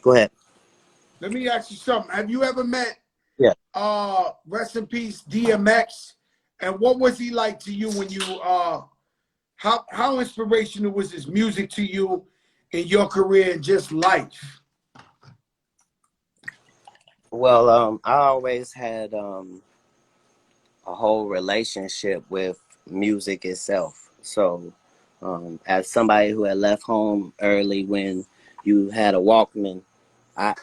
Go ahead. Let me ask you something. Have you ever met Yeah. rest in peace DMX? And what was he like to you when you how inspirational was his music to you in your career and just life? Well, I always had a whole relationship with music itself. So, as somebody who had left home early when you had a Walkman, I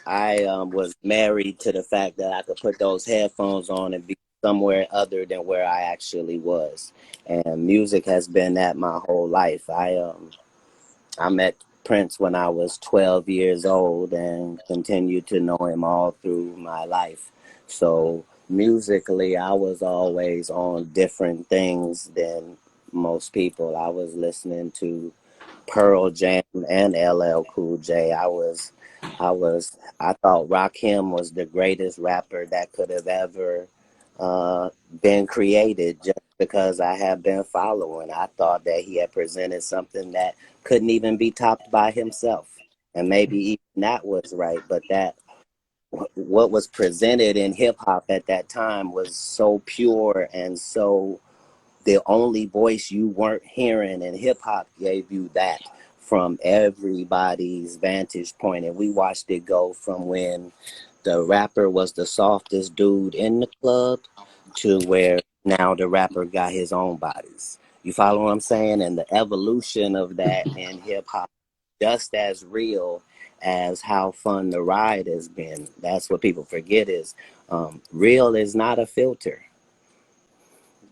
was married to the fact that I could put those headphones on and be somewhere other than where I actually was. And music has been that my whole life. I met Prince when I was 12 years old and continued to know him all through my life. So musically, I was always on different things than most people. I was listening to Pearl Jam and LL Cool J. I thought Rakim was the greatest rapper that could have ever been created, just because I have been following. I thought that he had presented something that couldn't even be topped by himself. And maybe even that was right, but that what was presented in hip hop at that time was so pure and so the only voice you weren't hearing, and hip hop gave you that from everybody's vantage point. And we watched it go from when the rapper was the softest dude in the club to where now the rapper got his own bodies. You follow what I'm saying? And the evolution of that in hip hop, just as real as how fun the ride has been. That's what people forget is real is not a filter,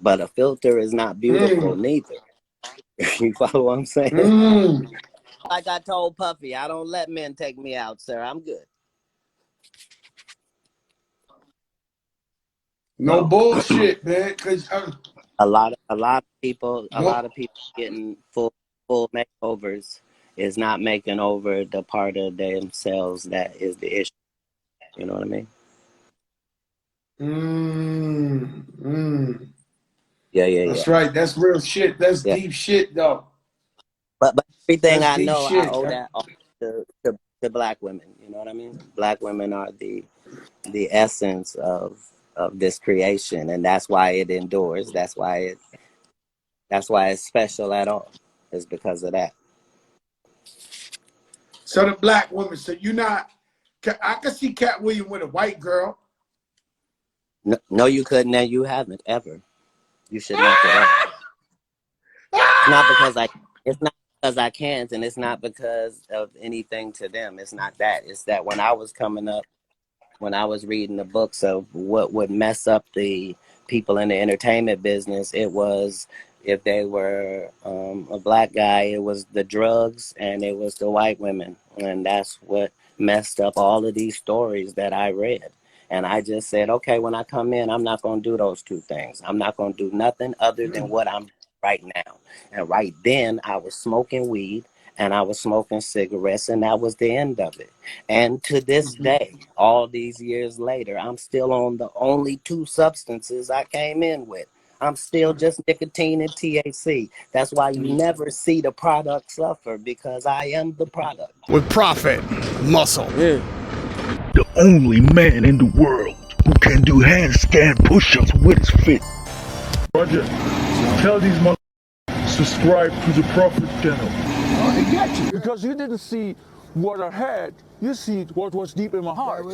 but a filter is not beautiful neither. You follow what I'm saying? Like I told Puffy, I don't let men take me out, sir. I'm good. No bullshit, man. Cause a lot of people getting full makeovers is not making over the part of themselves that is the issue. You know what I mean? Yeah. That's right. That's real shit. That's Yeah. deep shit, though. But everything That's I deep know, I shit. owe that all to black women. You know what I mean? Black women are the essence of this creation, and that's why it endures. That's why it's special at all. Is because of that. So the black woman. So you're not. I can see Katt Williams with a white girl. No, you couldn't, and you haven't ever. You should knock it off. It's not because I can't, and it's not because of anything to them. It's not that. It's that when I was coming up, when I was reading the books of what would mess up the people in the entertainment business, it was if they were a black guy, it was the drugs and it was the white women. And that's what messed up all of these stories that I read. And I just said, okay, when I come in, I'm not going to do those two things. I'm not going to do nothing other than what I'm doing right now. And right then I was smoking weed and I was smoking cigarettes, and that was the end of it. And to this day, all these years later, I'm still on the only two substances I came in with. I'm still just nicotine and THC. That's why you never see the product suffer, because I am the product. With profit, muscle. Yeah. The only man in the world who can do handstand push-ups with his feet. Roger, tell these motherfuckers subscribe to the Prophet channel. Oh, they got you. Because you didn't see what I had, you see what was deep in my heart.